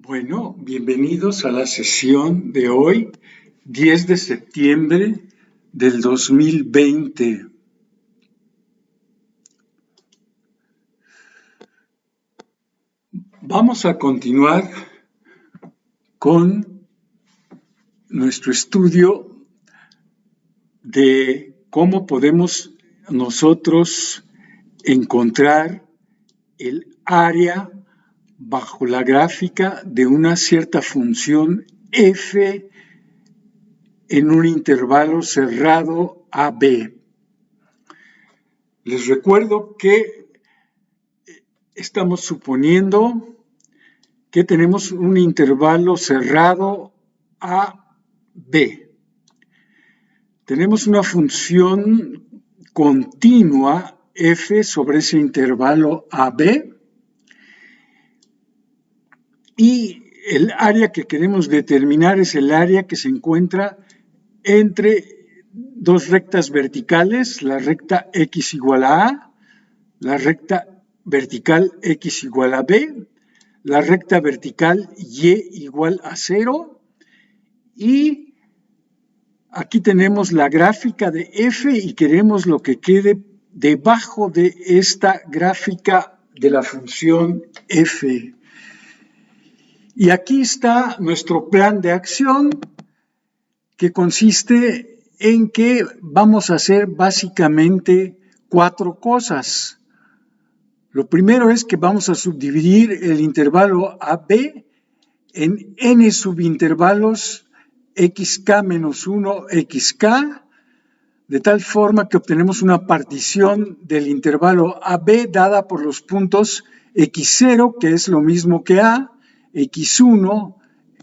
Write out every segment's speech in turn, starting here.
Bueno, bienvenidos a la sesión de hoy, 10 de septiembre del 2020. Vamos a continuar con nuestro estudio de cómo podemos nosotros encontrar el área bajo la gráfica de una cierta función f en un intervalo cerrado AB. Les recuerdo que estamos suponiendo que tenemos un intervalo cerrado AB. Tenemos una función continua f sobre ese intervalo AB. Y el área que queremos determinar es el área que se encuentra entre dos rectas verticales, la recta x igual a A, la recta vertical x igual a B, la recta vertical y igual a 0, y aquí tenemos la gráfica de f y queremos lo que quede debajo de esta gráfica de la función f. Y aquí está nuestro plan de acción, que consiste en que vamos a hacer básicamente 4 cosas. Lo primero es que vamos a subdividir el intervalo AB en n subintervalos xk menos 1 xk, de tal forma que obtenemos una partición del intervalo AB dada por los puntos x0, que es lo mismo que A, x1,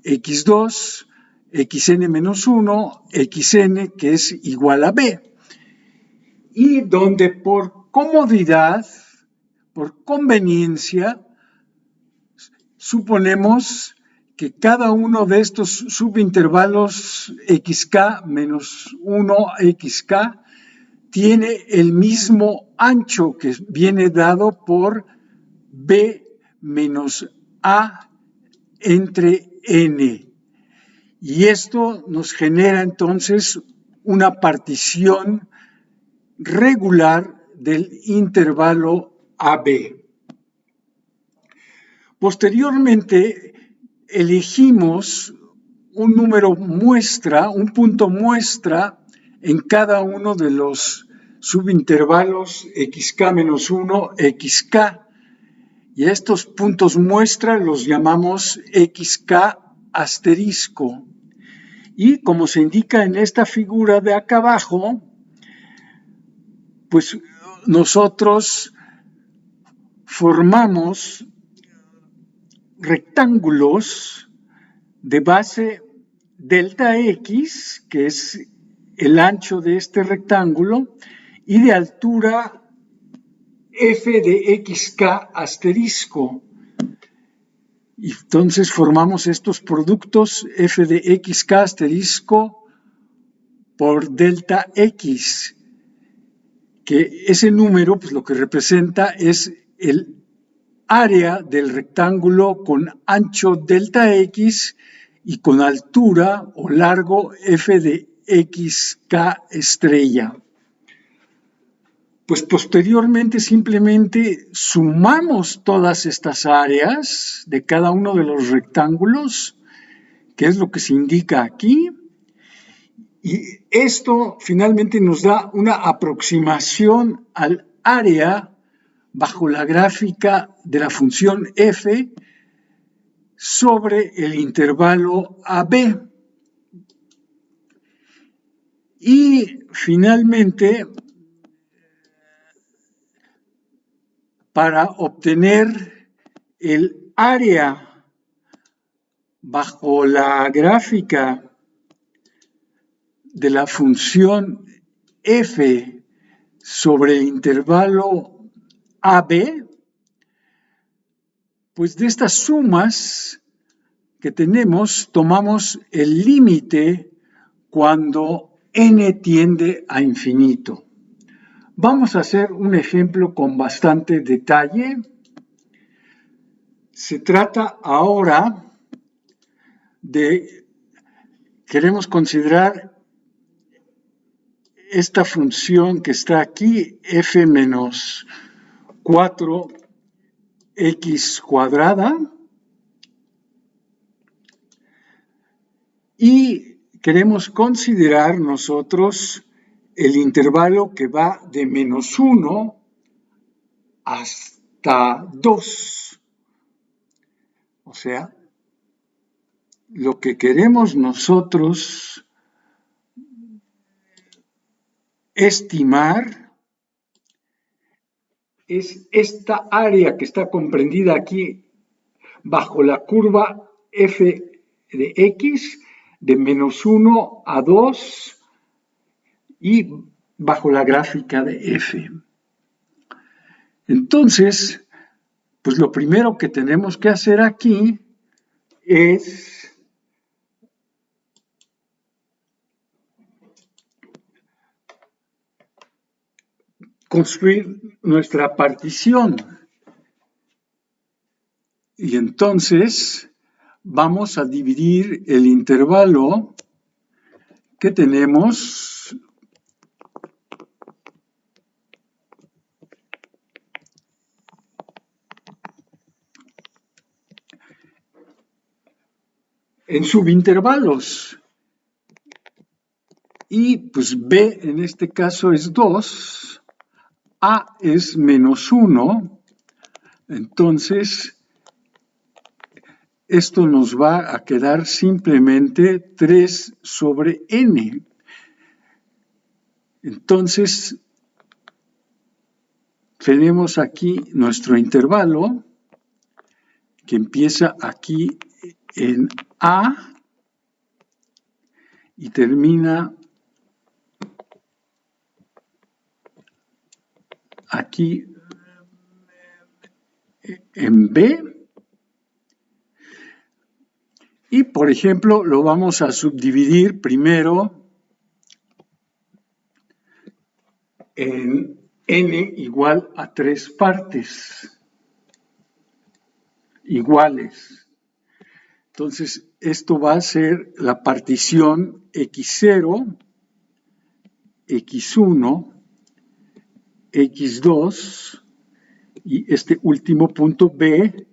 x2, xn-1, xn, que es igual a b, y donde por comodidad, por conveniencia, suponemos que cada uno de estos subintervalos xk menos 1 xk tiene el mismo ancho que viene dado por b menos a entre n, y esto nos genera entonces una partición regular del intervalo AB. Posteriormente elegimos un número muestra, un punto muestra en cada uno de los subintervalos xk menos 1 xk. Y a estos puntos muestra los llamamos xk asterisco. Y como se indica en esta figura de acá abajo, pues nosotros formamos rectángulos de base delta x, que es el ancho de este rectángulo, y de altura f de xk asterisco. Y entonces formamos estos productos f de xk asterisco por delta x, que ese número pues lo que representa es el área del rectángulo con ancho delta x y con altura o largo f de xk estrella. Pues posteriormente simplemente sumamos todas estas áreas de cada uno de los rectángulos, que es lo que se indica aquí, y esto finalmente nos da una aproximación al área bajo la gráfica de la función f sobre el intervalo AB. Y finalmente, para obtener el área bajo la gráfica de la función f sobre el intervalo AB, pues de estas sumas que tenemos, tomamos el límite cuando n tiende a infinito. Vamos a hacer un ejemplo con bastante detalle. Se trata ahora queremos considerar esta función que está aquí, f menos 4x cuadrada, y queremos considerar nosotros el intervalo que va de menos 1 hasta 2. O sea, lo que queremos nosotros estimar es esta área que está comprendida aquí bajo la curva f de x de menos 1 a 2 y bajo la gráfica de f. Entonces, pues lo primero que tenemos que hacer aquí es construir nuestra partición. Y entonces vamos a dividir el intervalo que tenemos en subintervalos. Y pues B en este caso es 2, A es menos 1, entonces esto nos va a quedar simplemente 3 sobre n. Entonces tenemos aquí nuestro intervalo que empieza aquí en A y termina aquí en B. Y, por ejemplo, lo vamos a subdividir primero en n igual a 3 partes iguales. Entonces, esto va a ser la partición x0, x1, x2, y este último punto B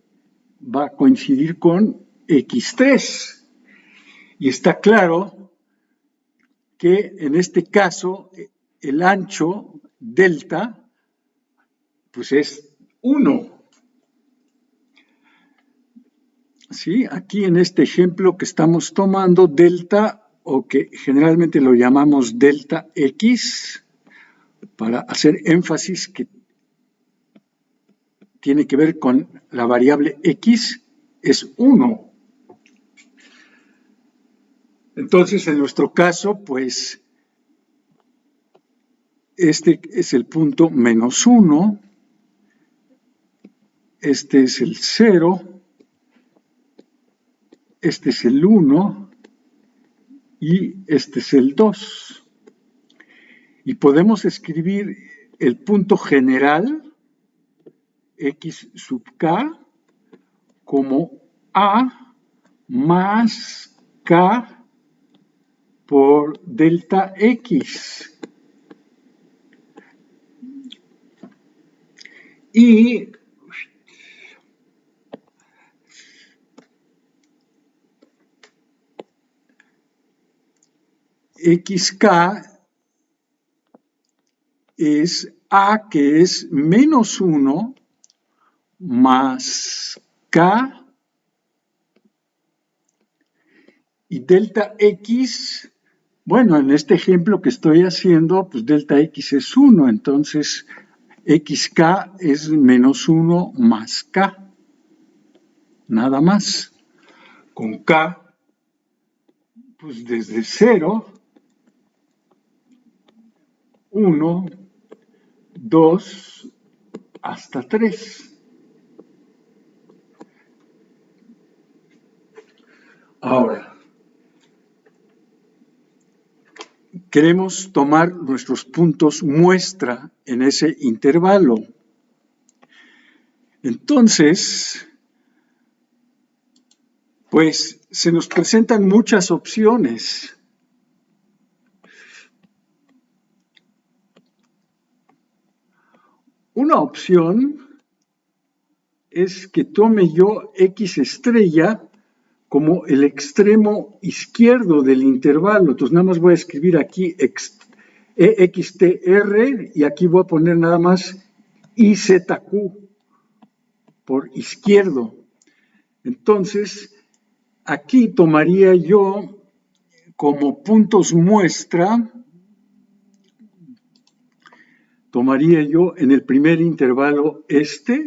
va a coincidir con x3. Y está claro que en este caso el ancho delta pues es 1. ¿Sí? Aquí en este ejemplo que estamos tomando, delta, o que generalmente lo llamamos delta x, para hacer énfasis que tiene que ver con la variable x, es 1. Entonces, en nuestro caso, pues, este es el punto menos 1, este es el 0, este es el 1 y este es el 2. Y podemos escribir el punto general, x sub k, como a más k por delta x. Y xk es a, que es menos 1 más k, y delta x, bueno, en este ejemplo que estoy haciendo, pues delta x es 1, entonces xk es menos 1 más k, nada más. Con k, pues desde 0, 1, 2, hasta 3. Ahora, queremos tomar nuestros puntos muestra en ese intervalo. Entonces, Pues se nos presentan muchas opciones. Una opción es que tome yo X estrella como el extremo izquierdo del intervalo. Entonces nada más voy a escribir aquí EXTR y aquí voy a poner nada más IZQ por izquierdo. Entonces, aquí tomaría yo como puntos muestra, tomaría yo en el primer intervalo este,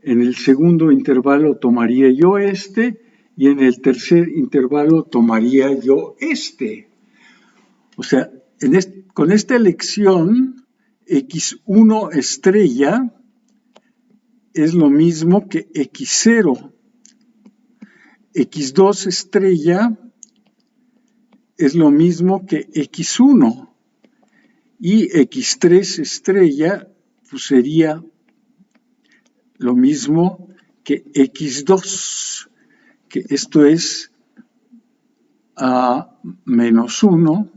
en el segundo intervalo tomaría yo este, y en el tercer intervalo tomaría yo este. O sea, con esta elección, X1 estrella es lo mismo que X0. X2 estrella es lo mismo que X1. Y X3 estrella pues sería lo mismo que X2, que esto es a menos 1,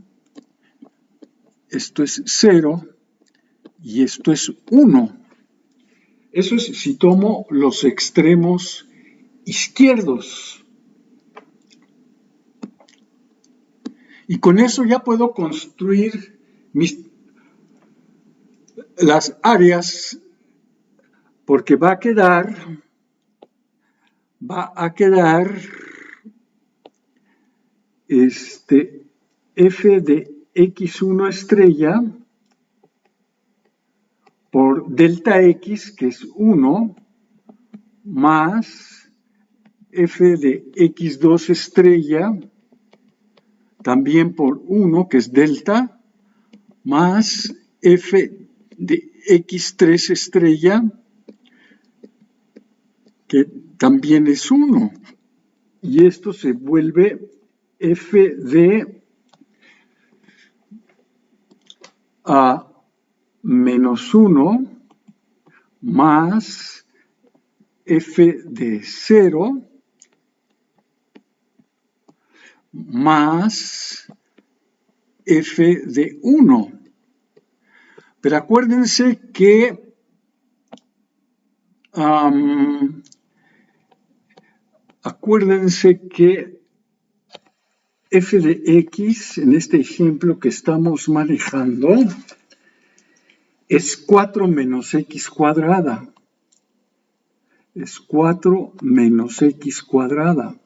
esto es 0 y esto es 1. Eso es si tomo los extremos izquierdos. Y con eso ya puedo construir las áreas, porque va a quedar f de x1 estrella por delta x, que es 1, más f de x2 estrella, también por 1, que es delta, más f de x3 estrella, que también es 1. Y esto se vuelve f de menos 1 más f de 0 más f de 1. Pero acuérdense que f de x, en este ejemplo que estamos manejando, es 4 menos x cuadrada. Es 4 menos x cuadrada.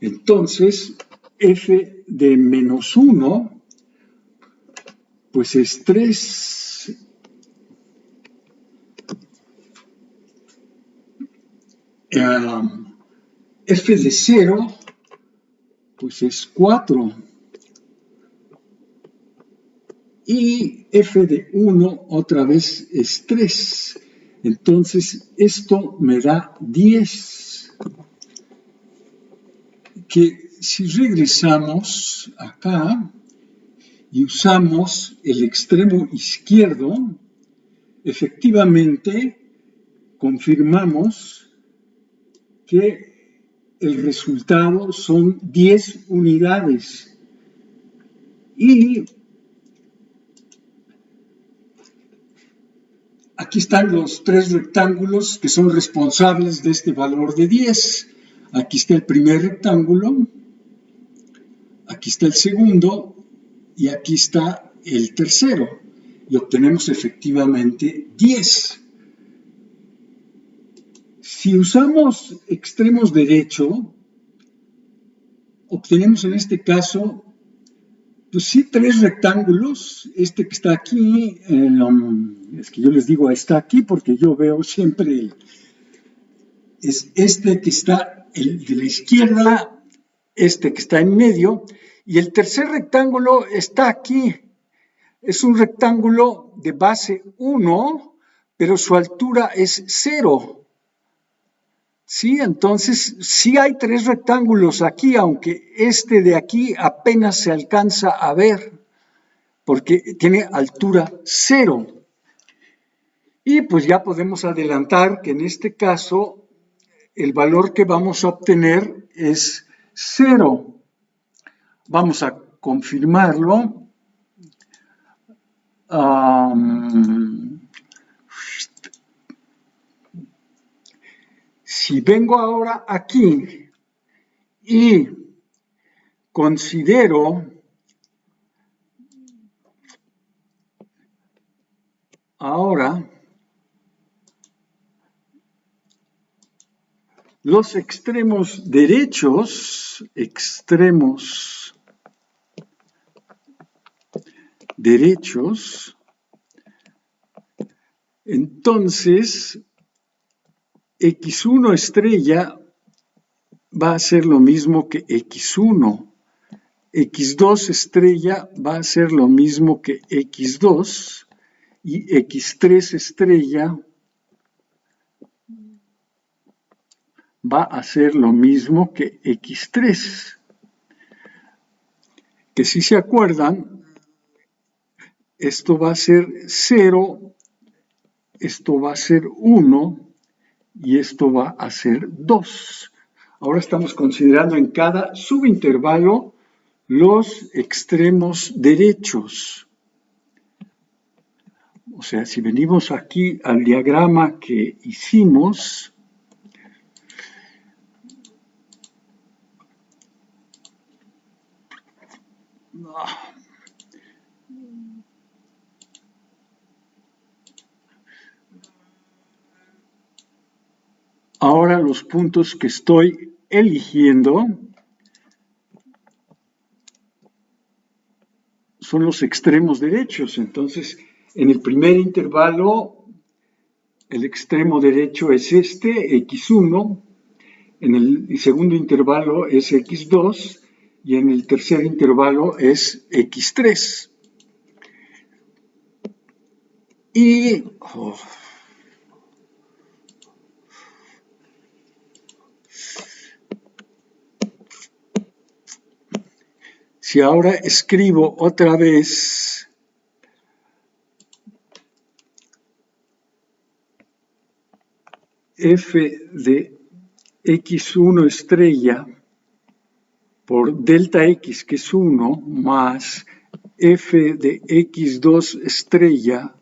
Entonces, f de menos 1, pues es 3. F de 0, pues es 4. Y f de 1 otra vez es 3. Entonces, esto me da 10. Que si regresamos acá y usamos el extremo izquierdo, efectivamente confirmamos que el resultado son 10 unidades. Y aquí están los 3 rectángulos que son responsables de este valor de 10. Aquí está el primer rectángulo, aquí está el segundo y aquí está el tercero. Y obtenemos efectivamente 10. Si usamos extremos derecho, obtenemos en este caso, pues sí, 3 rectángulos. Este que está aquí, es que yo les digo está aquí porque yo veo siempre, es este que está el de la izquierda, este que está en medio, y el tercer rectángulo está aquí. Es un rectángulo de base 1, pero su altura es 0. Sí, entonces sí hay 3 rectángulos aquí, aunque este de aquí apenas se alcanza a ver, porque tiene altura 0. Y pues ya podemos adelantar que en este caso el valor que vamos a obtener es 0. Vamos a confirmarlo. Si vengo ahora aquí y considero ahora los extremos derechos, entonces x1 estrella va a ser lo mismo que x1, x2 estrella va a ser lo mismo que x2 y x3 estrella va a ser lo mismo que x3. Que si se acuerdan, esto va a ser 0, esto va a ser 1 y esto va a ser 2. Ahora estamos considerando en cada subintervalo los extremos derechos. O sea, si venimos aquí al diagrama que hicimos, ahora los puntos que estoy eligiendo son los extremos derechos. Entonces, en el primer intervalo, el extremo derecho es este, x1, en el segundo intervalo es x2 y en el tercer intervalo es x3. Y si ahora escribo otra vez f de x1 estrella por delta x, que es 1, más f de x2 estrella,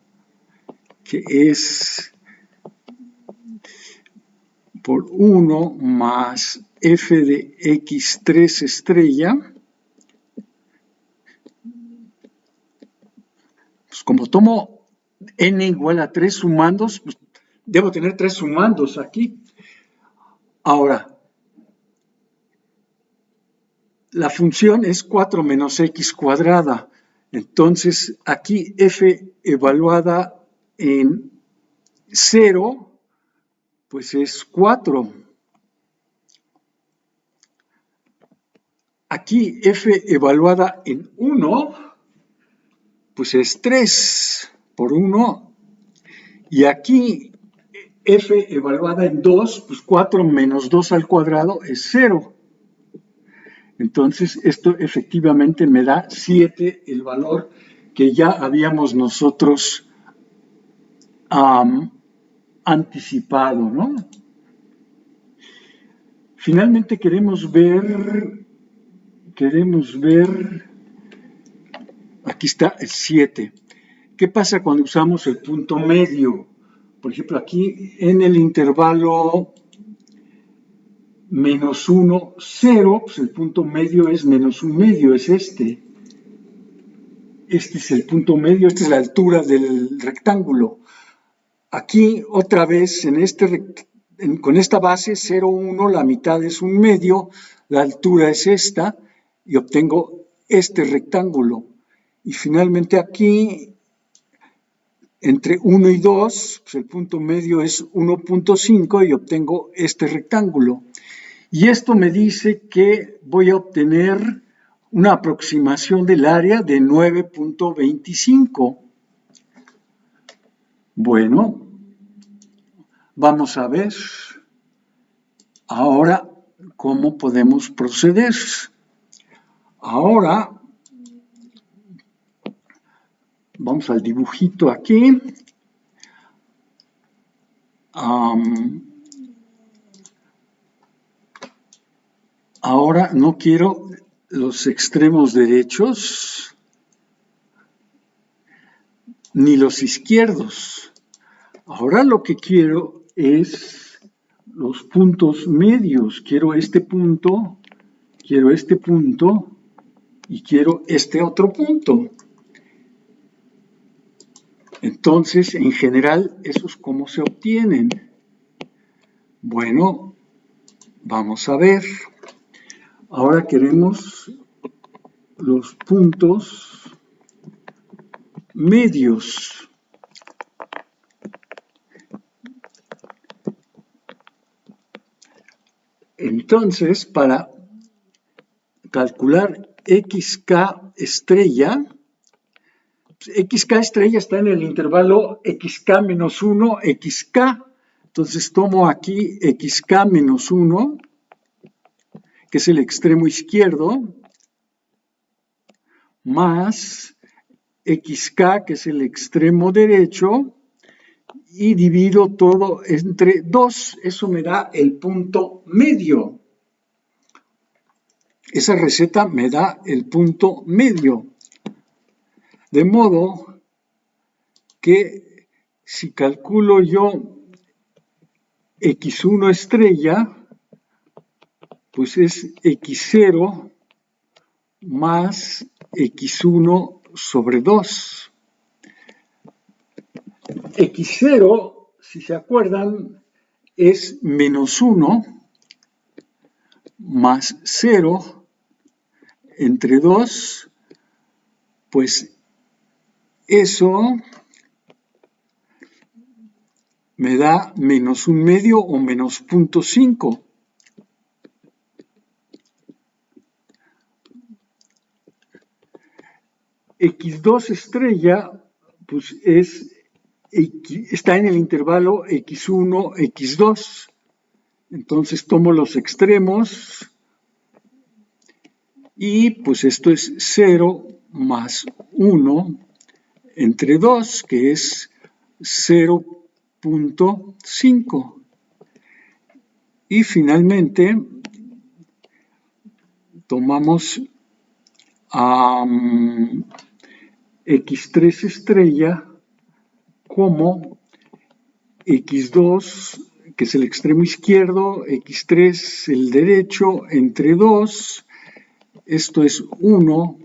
que es por 1 más f de x3 estrella, pues como tomo n igual a 3 sumandos, pues debo tener 3 sumandos aquí. Ahora, la función es 4 menos x cuadrada. Entonces, aquí f evaluada en 0, pues es 4. Aquí f evaluada en 1, pues es 3 por 1. Y aquí f evaluada en 2, pues 4 menos 2 al cuadrado es 0. Entonces, esto efectivamente me da 7, el valor que ya habíamos nosotros anticipado, ¿no? Finalmente queremos ver, aquí está el 7. ¿Qué pasa cuando usamos el punto medio? Por ejemplo, aquí en el intervalo menos 1, 0, pues el punto medio es menos 1 medio, es este. Este es el punto medio, esta es la altura del rectángulo. Aquí otra vez con esta base 0, 1, la mitad es 1 medio, la altura es esta y obtengo este rectángulo. Y finalmente aquí entre 1 y 2, pues el punto medio es 1.5 y obtengo este rectángulo. Y esto me dice que voy a obtener una aproximación del área de 9.25. Bueno, vamos a ver ahora cómo podemos proceder. Ahora, vamos al dibujito aquí. Ahora no quiero los extremos derechos ni los izquierdos. Ahora lo que quiero es los puntos medios. Quiero este punto y quiero este otro punto. Entonces, en general, ¿esos cómo se obtienen? Bueno, vamos a ver. Ahora queremos los puntos medios. Entonces, para calcular xk estrella, xk estrella está en el intervalo xk menos 1, xk. Entonces tomo aquí xk menos 1, que es el extremo izquierdo, más xk, que es el extremo derecho, y divido todo entre 2. Eso me da el punto medio. Esa receta me da el punto medio. De modo que si calculo yo x1 estrella, pues es x0 más x1 sobre 2. X0, si se acuerdan, es menos 1 más 0 entre 2, pues eso me da menos 1 medio o menos 0.5. X2 estrella, pues está en el intervalo x1, x2. Entonces tomo los extremos y pues esto es 0 más 1 entre 2, que es 0.5. Y finalmente tomamos x3 estrella como x2, que es el extremo izquierdo, x3 el derecho, entre 2, esto es 1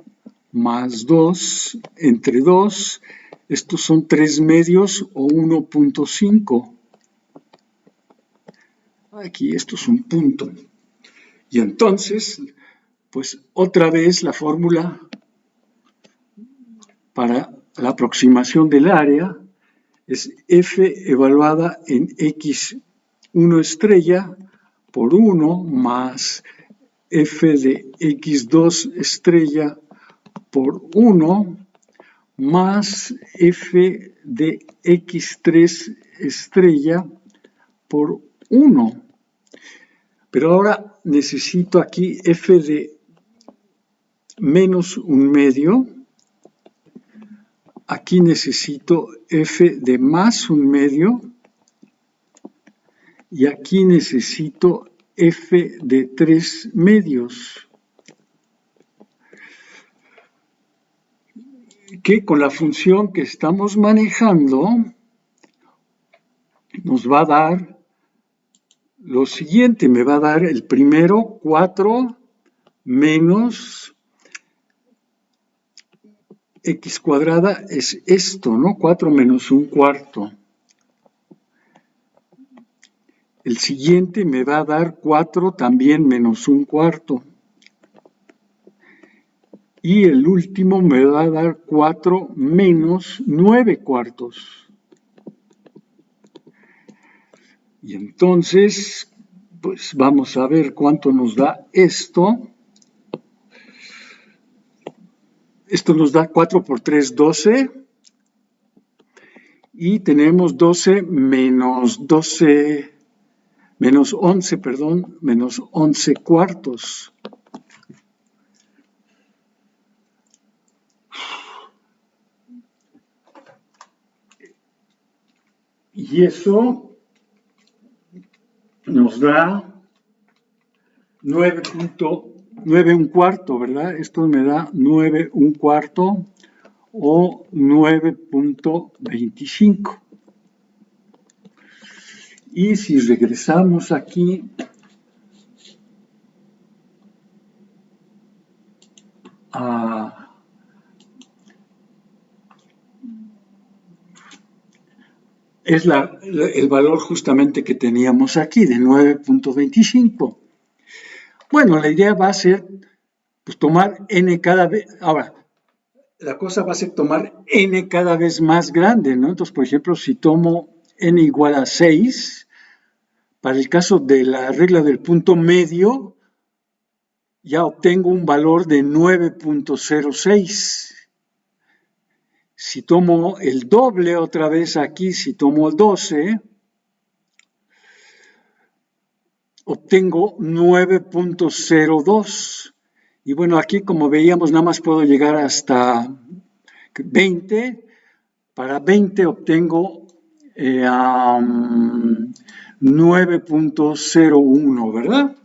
más 2 entre 2, estos son 3 medios o 1.5. Aquí esto es un punto. Y entonces, pues otra vez la fórmula para la aproximación del área es f evaluada en x1 estrella por 1 más f de x2 estrella por 1 más f de x3 estrella por 1. Pero ahora necesito aquí f de menos 1 medio. Aquí necesito f de más 1 medio. Y aquí necesito f de 3 medios. Que con la función que estamos manejando nos va a dar lo siguiente. Me va a dar el primero 4 menos x cuadrada es esto, ¿no? 4 menos 1 cuarto. El siguiente me va a dar 4 también menos 1 cuarto. Y el último me va a dar 4 menos 9 cuartos. Y entonces, pues vamos a ver cuánto nos da esto. Esto nos da 4 por 3, 12. Y tenemos 12 menos 11, perdón, menos 11 cuartos. Y eso nos da 9 un cuarto, ¿verdad? Esto me da 9 un cuarto o 9.25. Y si regresamos aquí es el valor justamente que teníamos aquí de 9.25. Bueno, la idea va a ser pues, tomar n cada vez. Ahora, la cosa va a ser tomar n cada vez más grande, ¿no? Entonces, por ejemplo, si tomo n igual a 6, para el caso de la regla del punto medio, ya obtengo un valor de 9.06. Si tomo el doble otra vez aquí, si tomo el 12, obtengo 9.02. Y bueno, aquí como veíamos, nada más puedo llegar hasta 20. Para 20 obtengo 9.01, ¿verdad?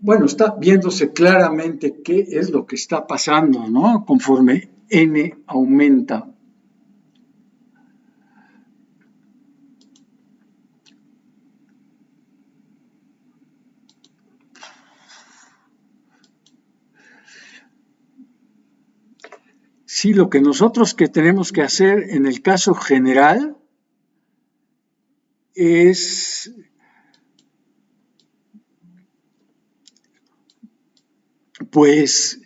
Bueno, está viéndose claramente qué es lo que está pasando, ¿no? Conforme n aumenta. Sí, lo que nosotros que tenemos que hacer en el caso general es pues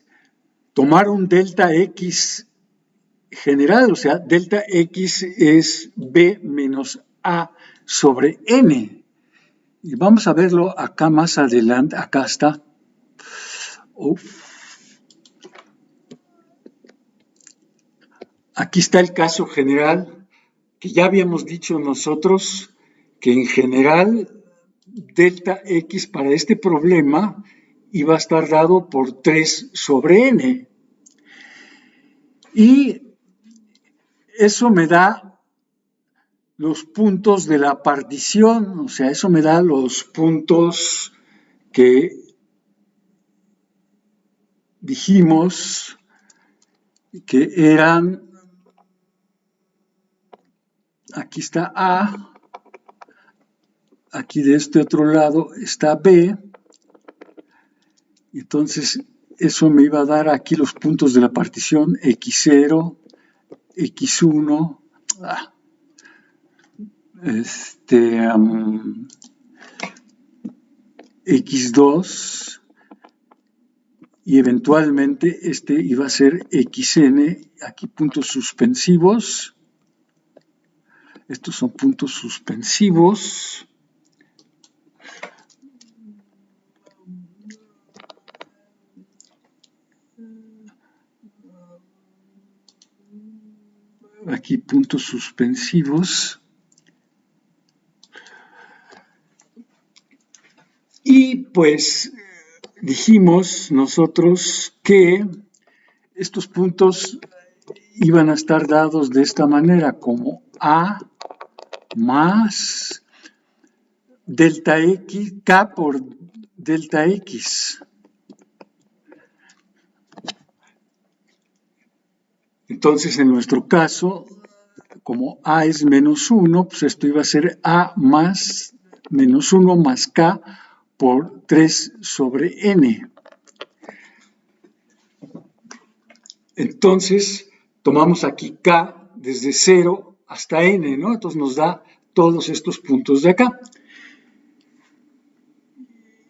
tomar un delta x general, o sea, delta x es b menos a sobre n. Y vamos a verlo acá más adelante, acá está. Aquí está el caso general, que ya habíamos dicho nosotros que en general delta x para este problema iba a estar dado por 3 sobre n. Y eso me da los puntos de la partición, o sea, eso me da los puntos que dijimos que eran, aquí está A, aquí de este otro lado está B, entonces eso me iba a dar aquí los puntos de la partición x0, x1, x2 y eventualmente este iba a ser xn, aquí puntos suspensivos, estos son puntos suspensivos, aquí puntos suspensivos. Y pues dijimos nosotros que estos puntos iban a estar dados de esta manera, como A más delta X, K por delta X. Entonces, en nuestro caso, como A es menos 1, pues esto iba a ser A más menos 1 más K por 3 sobre N. Entonces, tomamos aquí K desde 0 hasta N, ¿no? Entonces nos da todos estos puntos de acá.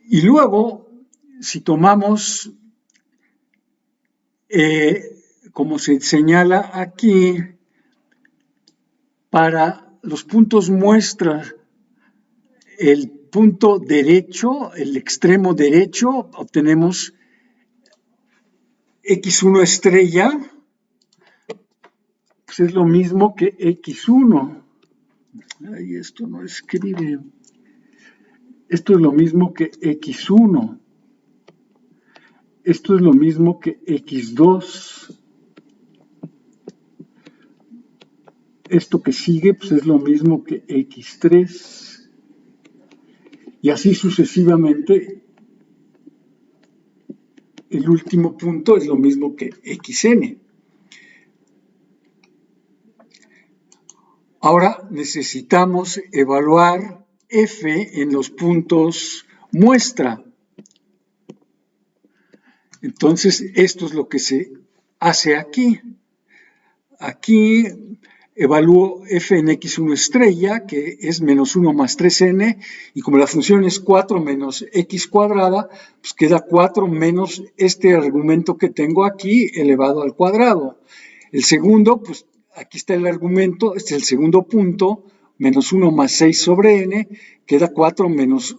Y luego, si tomamos, como se señala aquí, para los puntos muestra, el punto derecho, el extremo derecho, obtenemos x1 estrella, pues es lo mismo que x1. Ay, esto no escribe. Esto es lo mismo que x1. Esto es lo mismo que x2. Esto que sigue pues es lo mismo que x3. Y así sucesivamente el último punto es lo mismo que xn. Ahora necesitamos evaluar f en los puntos muestra. Entonces, esto es lo que se hace aquí. Aquí evalúo f en x1 estrella, que es menos 1 más 3n, y como la función es 4 menos x cuadrada, pues queda 4 menos este argumento que tengo aquí elevado al cuadrado. El segundo, pues aquí está el argumento, este es el segundo punto, menos 1 más 6 sobre n, queda 4 menos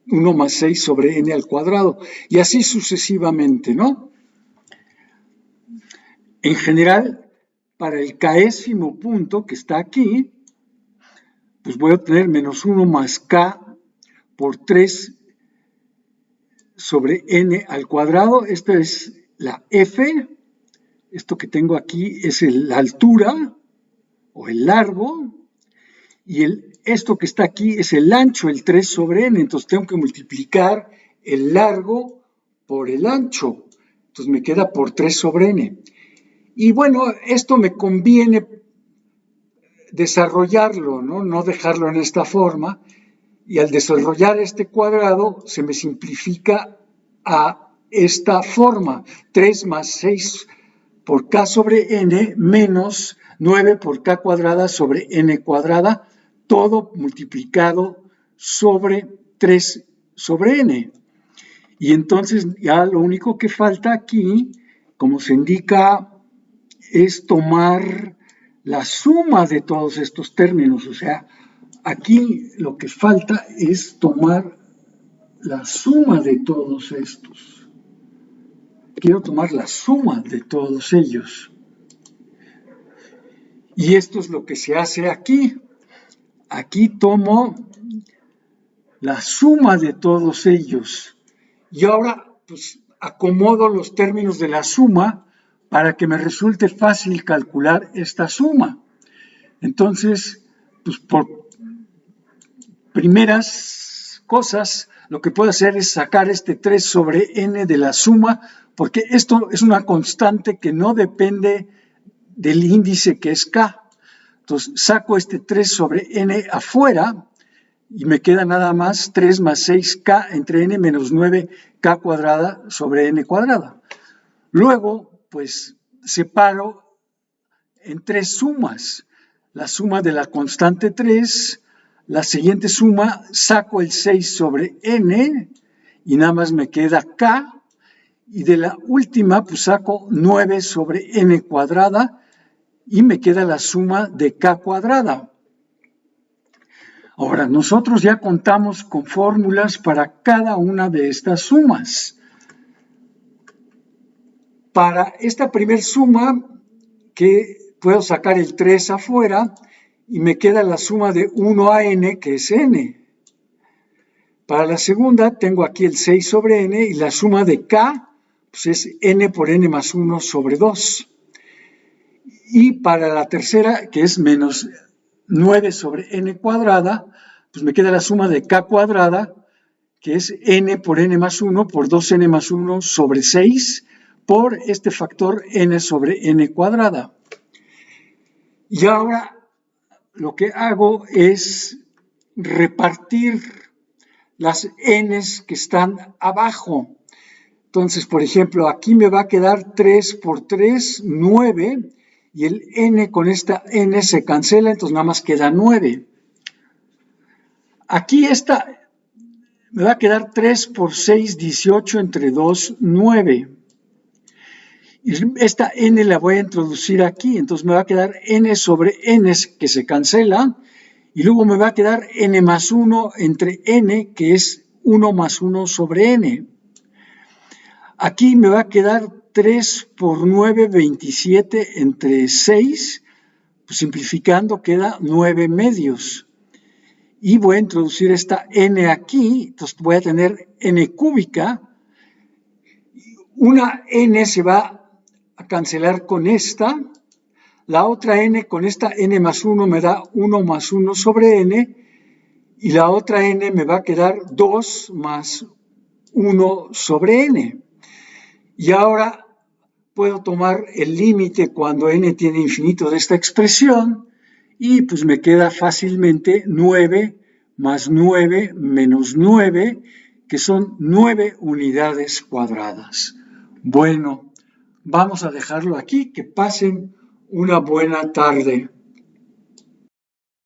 1 más 6 sobre n al cuadrado, y así sucesivamente, ¿no? En general, para el késimo punto que está aquí, pues voy a obtener menos 1 más k por 3 sobre n al cuadrado. Esta es la f. Esto que tengo aquí es la altura o el largo. Y esto que está aquí es el ancho, el 3 sobre n. Entonces tengo que multiplicar el largo por el ancho. Entonces me queda por 3 sobre n. Y bueno, esto me conviene desarrollarlo, ¿no? No dejarlo en esta forma. Y al desarrollar este cuadrado se me simplifica a esta forma. 3 más 6 por k sobre n menos 9 por k cuadrada sobre n cuadrada, todo multiplicado sobre 3 sobre n. Y entonces ya lo único que falta aquí, como se indica, es tomar la suma de todos estos términos. O sea, aquí lo que falta es tomar la suma de todos estos. Quiero tomar la suma de todos ellos. Y esto es lo que se hace aquí. Aquí tomo la suma de todos ellos. Y ahora, pues, acomodo los términos de la suma para que me resulte fácil calcular esta suma. Entonces, pues, por primeras cosas, lo que puedo hacer es sacar este 3 sobre n de la suma, porque esto es una constante que no depende del índice que es k. Entonces, saco este 3 sobre n afuera y me queda nada más 3 más 6k entre n menos 9k cuadrada sobre n cuadrada. Luego, pues, separo en 3 sumas. La suma de la constante 3, la siguiente suma, saco el 6 sobre n y nada más me queda k. Y de la última, pues saco 9 sobre n cuadrada y me queda la suma de k cuadrada. Ahora, nosotros ya contamos con fórmulas para cada una de estas sumas. Para esta primera suma, que puedo sacar el 3 afuera y me queda la suma de 1 a n, que es n. Para la segunda, tengo aquí el 6 sobre n y la suma de k, pues es n por n más 1 sobre 2. Y para la tercera, que es menos 9 sobre n cuadrada, pues me queda la suma de k cuadrada, que es n por n más 1 por 2n más 1 sobre 6 por este factor n sobre n cuadrada. Y ahora lo que hago es repartir las n's que están abajo. Entonces, por ejemplo, aquí me va a quedar 3 por 3, 9, y el n con esta n se cancela, entonces nada más queda 9. Aquí esta me va a quedar 3 por 6, 18, entre 2, 9. Y esta n la voy a introducir aquí, entonces me va a quedar n sobre n que se cancela, y luego me va a quedar n más 1 entre n, que es 1 más 1 sobre n. Aquí me va a quedar 3 por 9, 27 entre 6, pues simplificando queda 9 medios. Y voy a introducir esta n aquí, entonces voy a tener n cúbica. Una n se va a cancelar con esta, la otra n con esta n más 1 me da 1 más 1 sobre n, y la otra n me va a quedar 2 más 1 sobre n. Y ahora puedo tomar el límite cuando n tiene infinito de esta expresión y pues me queda fácilmente 9 más 9 menos 9, que son 9 unidades cuadradas. Bueno, vamos a dejarlo aquí, que pasen una buena tarde.